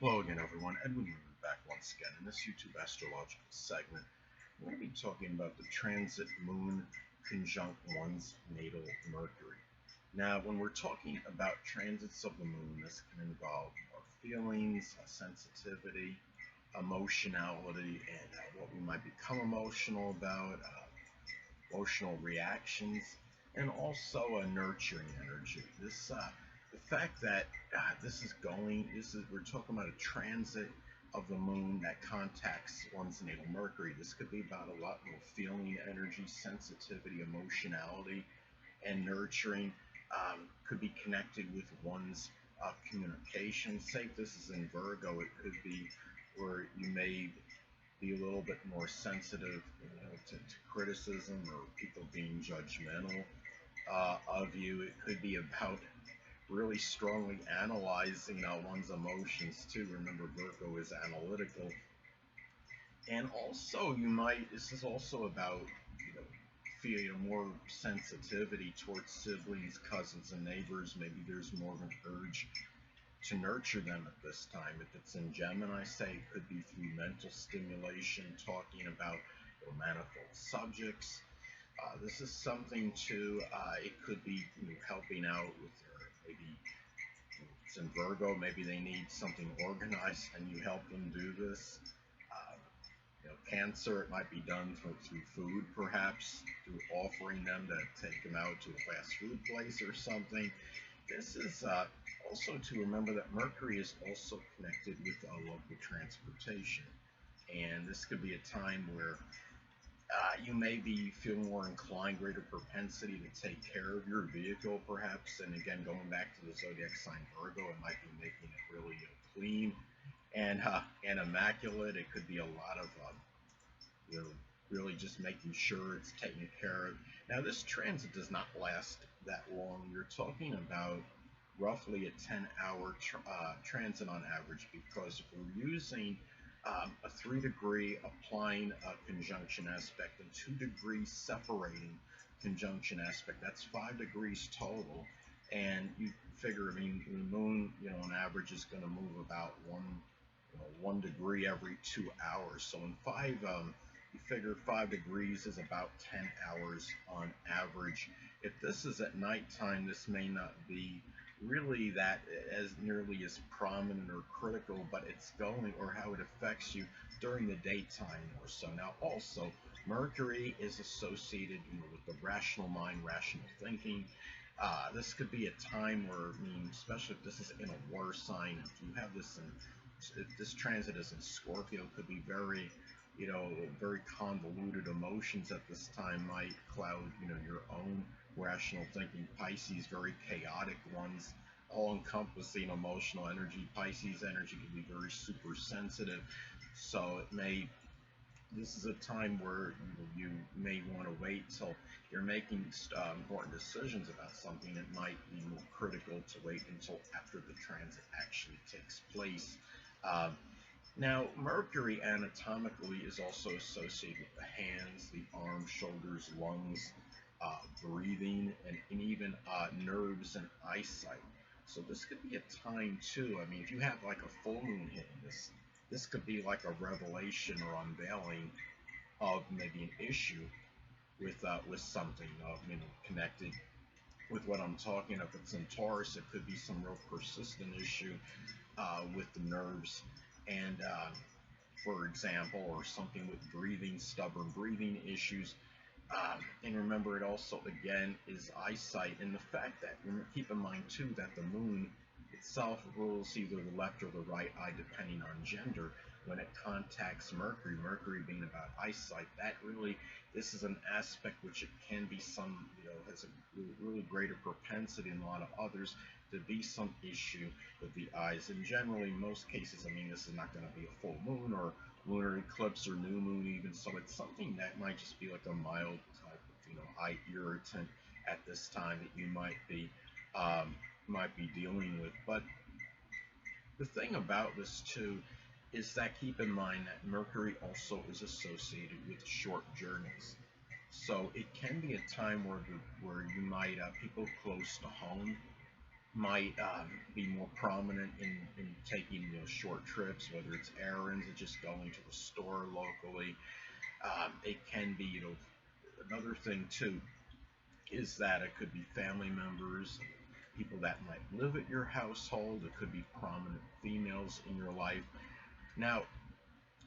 Hello again, everyone. Edwin Learnard back once again. In this YouTube astrological segment, we're going to be talking about the transit moon conjunct one's natal Mercury. Now, when we're talking about transits of the moon, this can involve our feelings, sensitivity, emotionality, and what we might become emotional about, emotional reactions, and also a nurturing energy. The fact that we're talking about a transit of the moon that contacts one's natal Mercury. This could be about a lot more feeling energy, sensitivity, emotionality, and nurturing. Could be connected with one's communication. Say if this is in Virgo, it could be where you may be a little bit more sensitive, to criticism or people being judgmental of you. It could be about really strongly analyzing one's emotions too. Remember, Virgo is analytical, and also this is also about feeling more sensitivity towards siblings, cousins, and neighbors. Maybe there's more of an urge to nurture them at this time. If it's in Gemini, say, it could be through mental stimulation, talking about manifold subjects. This is something too. It could be helping out with maybe it's in Virgo. Maybe they need something organized, and you help them do this. Um, Cancer, it might be done through food, perhaps through offering them to take them out to a fast food place or something. This is also to remember that Mercury is also connected with local transportation, and this could be a time where you may feel more inclined, greater propensity to take care of your vehicle, perhaps. And again, going back to the zodiac sign Virgo, it might be making it really clean and immaculate. It could be a lot of you know really just making sure it's taken care of. Now, this transit does not last that long. You're talking about roughly a 10-hour transit on average, because if we're using a 3-degree applying a conjunction aspect and 2 degrees separating conjunction aspect, that's 5 degrees total. And you figure, I mean, the moon, on average is going to move about 1 degree every 2 hours. So in you figure 5 degrees is about 10 hours on average. If this is at nighttime, this may not be really that as nearly as prominent or critical, but it's going, or how it affects you during the daytime or so. Now, also, Mercury is associated, with the rational mind, rational thinking. This could be a time where, especially if this is in a water sign, if this transit is in Scorpio, it could be very, very convoluted emotions at this time, might cloud, your own rational thinking. Pisces, very chaotic ones, all-encompassing emotional energy. Pisces energy can be very super sensitive, so this is a time where you may want to wait till you're making important decisions about something. It might be more critical to wait until after the transit actually takes place. Um, Now, Mercury anatomically is also associated with the hands, the arms, shoulders, lungs, breathing, and even nerves and eyesight. So this could be a time too. I mean, if you have like a full moon hitting this could be like a revelation or unveiling of maybe an issue with something, connected with what I'm talking. If it's in Taurus, it could be some real persistent issue with the nerves, and for example, or something with breathing, stubborn breathing issues. And remember, it also again is eyesight, and the fact that, keep in mind too, that the moon itself rules either the left or the right eye depending on gender. When it contacts Mercury, Mercury being about eyesight, this is an aspect which it can be has a really greater propensity than a lot of others to be some issue with the eyes. And generally, in most cases, this is not going to be a full moon or lunar eclipse or new moon even, so it's something that might just be like a mild type of eye irritant at this time that you might be dealing with. But the thing about this too is that, keep in mind that Mercury also is associated with short journeys. So it can be a time where you might people close to home might be more prominent in taking short trips, whether it's errands or just going to the store locally. It can be, another thing too is that it could be family members, people that might live at your household. It could be prominent females in your life. Now,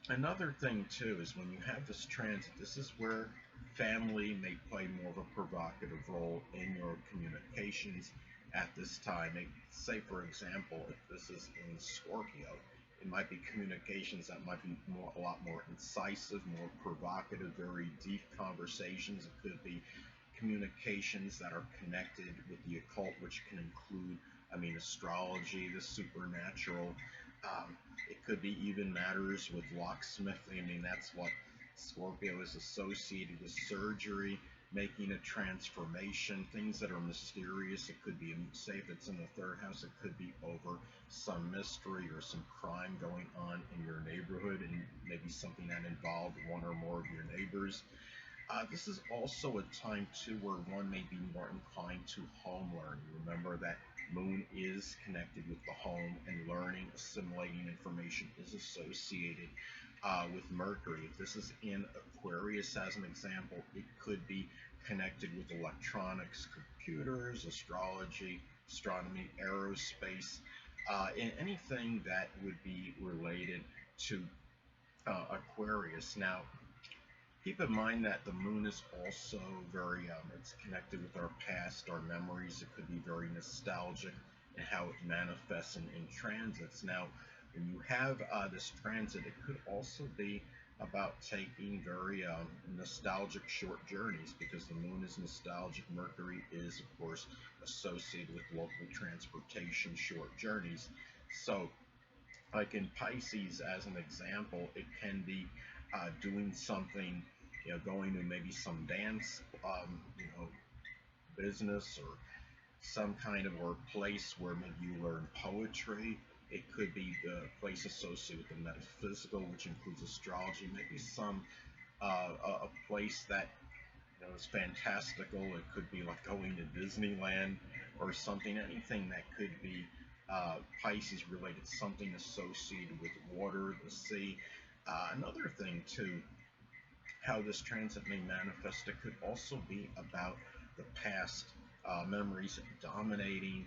another thing too is when you have this transit, this is where family may play more of a provocative role in your communications at this time. Say, for example, if this is in Scorpio, it might be communications that might be a lot more incisive, more provocative, very deep conversations. It could be communications that are connected with the occult, which can include, astrology, the supernatural. It could be even matters with locksmithing. That's what Scorpio is associated with: surgery, making a transformation, things that are mysterious. It could be, say, if it's in the third house, it could be over some mystery or some crime going on in your neighborhood, and maybe something that involved one or more of your neighbors. This is also a time too where one may be more inclined to home learning. Remember that Moon is connected with the home, and learning, assimilating information is associated with Mercury. If this is in Aquarius, as an example, it could be connected with electronics, computers, astrology, astronomy, aerospace, and anything that would be related to Aquarius. Now, keep in mind that the moon is also it's connected with our past, our memories. It could be very nostalgic in how it manifests in transits. Now, when you have this transit, it could also be about taking very nostalgic short journeys, because the moon is nostalgic. Mercury is, of course, associated with local transportation, short journeys. So, like in Pisces, as an example, it can be doing something, going to maybe some dance, business, or some kind of or place where maybe you learn poetry. It could be the place associated with the metaphysical, which includes astrology. Maybe some a place that is fantastical. It could be like going to Disneyland or something. Anything that could be Pisces related, something associated with water, the sea. Another thing too, how this transit may manifest, it could also be about the past, memories dominating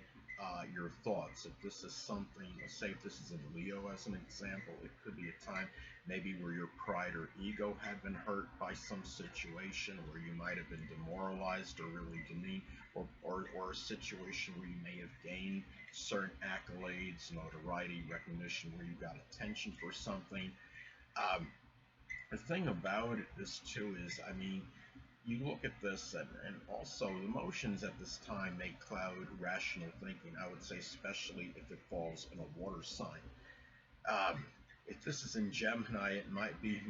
your thoughts. If this is something, let's say if this is in Leo as an example, it could be a time maybe where your pride or ego had been hurt by some situation, where you might have been demoralized or really demeaned, or a situation where you may have gained certain accolades, notoriety, recognition, where you got attention for something. Um, the thing about this too is, you look at this, and also emotions at this time may cloud rational thinking. I would say, especially if it falls in a water sign. If this is in Gemini, it might be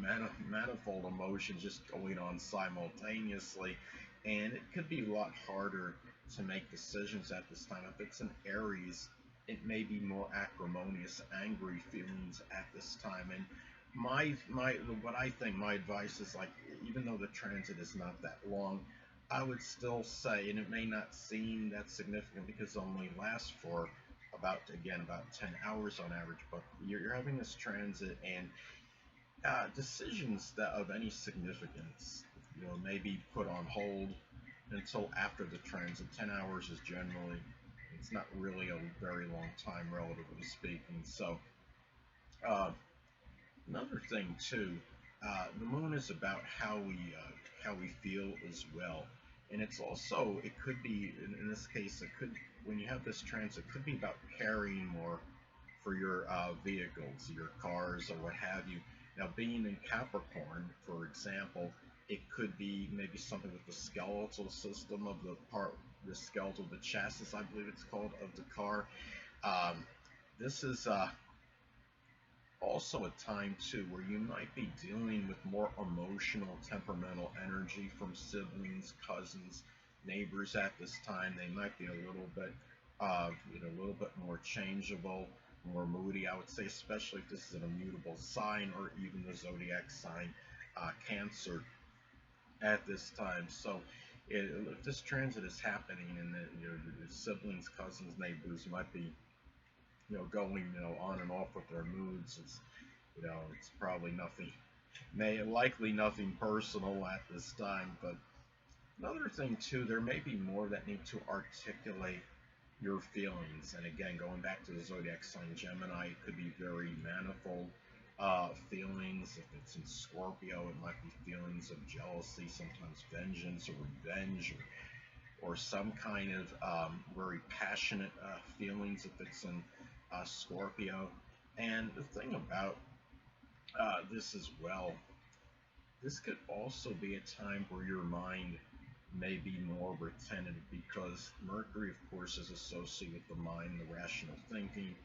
manifold emotions just going on simultaneously, and it could be a lot harder to make decisions at this time. If it's in Aries, it may be more acrimonious, angry feelings at this time. And what I think, my advice is, like, even though the transit is not that long, I would still say, and it may not seem that significant because it only lasts for about 10 hours on average, but you're having this transit, and decisions that of any significance, may be put on hold until after the transit. 10 hours is generally, it's not really a very long time, relatively speaking. So, uh, another thing too, the moon is about how we feel as well, and it's also, it could be, in this case, it could, when you have this transit, it could be about carrying more for your vehicles, your cars, or what have you. Now, being in Capricorn, for example, it could be maybe something with the skeletal system of the skeletal, the chassis, I believe it's called, of the car. This is also a time too where you might be dealing with more emotional, temperamental energy from siblings, cousins, neighbors at this time. They might be a little bit, a little bit more changeable, more moody. I would say, especially if this is an immutable sign, or even the zodiac sign, Cancer, at this time. So, if this transit is happening, and the siblings, cousins, neighbors might be, going, on and off with their moods. It's probably nothing, likely nothing personal at this time. But another thing too, there may be more that need to articulate your feelings. And again, going back to the zodiac sign Gemini, it could be very manifold feelings. If it's in Scorpio, it might be feelings of jealousy, sometimes vengeance or revenge, or some kind of very passionate feelings if it's in Scorpio. And the thing about this as well, this could also be a time where your mind may be more retentive, because Mercury, of course, is associated with the mind, the rational thinking,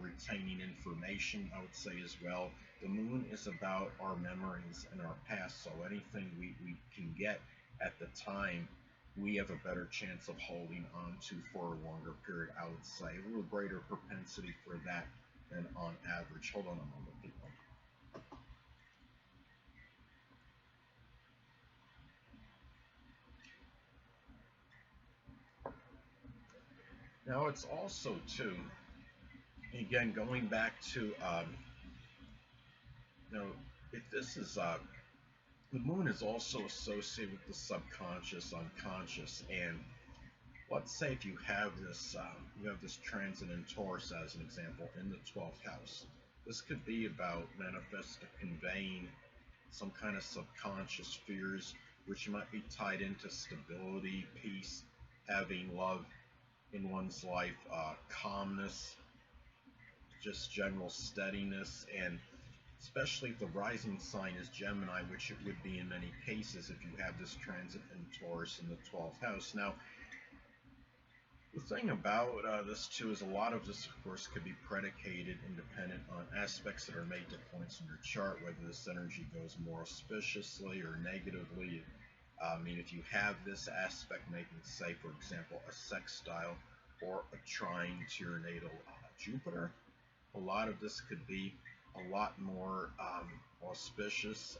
retaining information, I would say as well. The moon is about our memories and our past, so anything we can get at the time, we have a better chance of holding on to for a longer period, I would say. A little greater propensity for that than on average. Hold on a moment, people. Now, it's also, too, again, going back to, you know, if this is, the moon is also associated with the subconscious, unconscious, and let's say if you have this transit in Taurus as an example in the 12th house. This could be about manifesting, conveying some kind of subconscious fears, which might be tied into stability, peace, having love in one's life, calmness, just general steadiness, and especially if the rising sign is Gemini, which it would be in many cases if you have this transit in Taurus in the 12th house. Now, the thing about this too is a lot of this, of course, could be predicated and dependent on aspects that are made to points in your chart, whether this energy goes more auspiciously or negatively. I mean, if you have this aspect making, say, for example, a sextile or a trine to your natal Jupiter, a lot of this could be a lot more auspicious.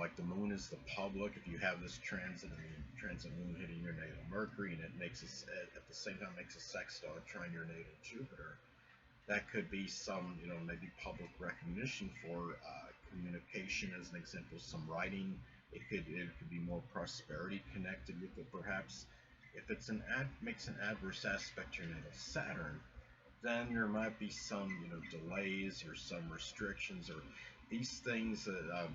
Like the moon is the public. If you have this transit moon hitting your natal Mercury, and it makes us at the same time makes a sextile trine your natal Jupiter, that could be some, maybe public recognition for communication. As an example, some writing. It could be more prosperity connected with it, perhaps. If it's makes an adverse aspect to your natal Saturn, then there might be some, delays or some restrictions or these things that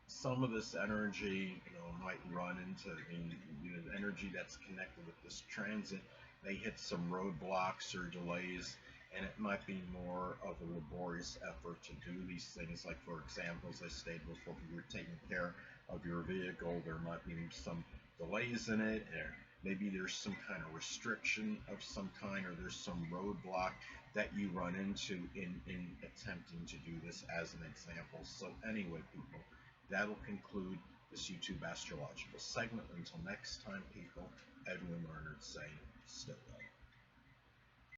some of this energy, might run into, the energy that's connected with this transit. They hit some roadblocks or delays, and it might be more of a laborious effort to do these things. Like, for example, as I stated before, if you were taking care of your vehicle, there might be some delays in it, or maybe there's some kind of restriction of some kind, or there's some roadblock that you run into in attempting to do this, as an example. So anyway, people, that'll conclude this YouTube astrological segment. Until next time, people, Edwin Learnard saying, stay well.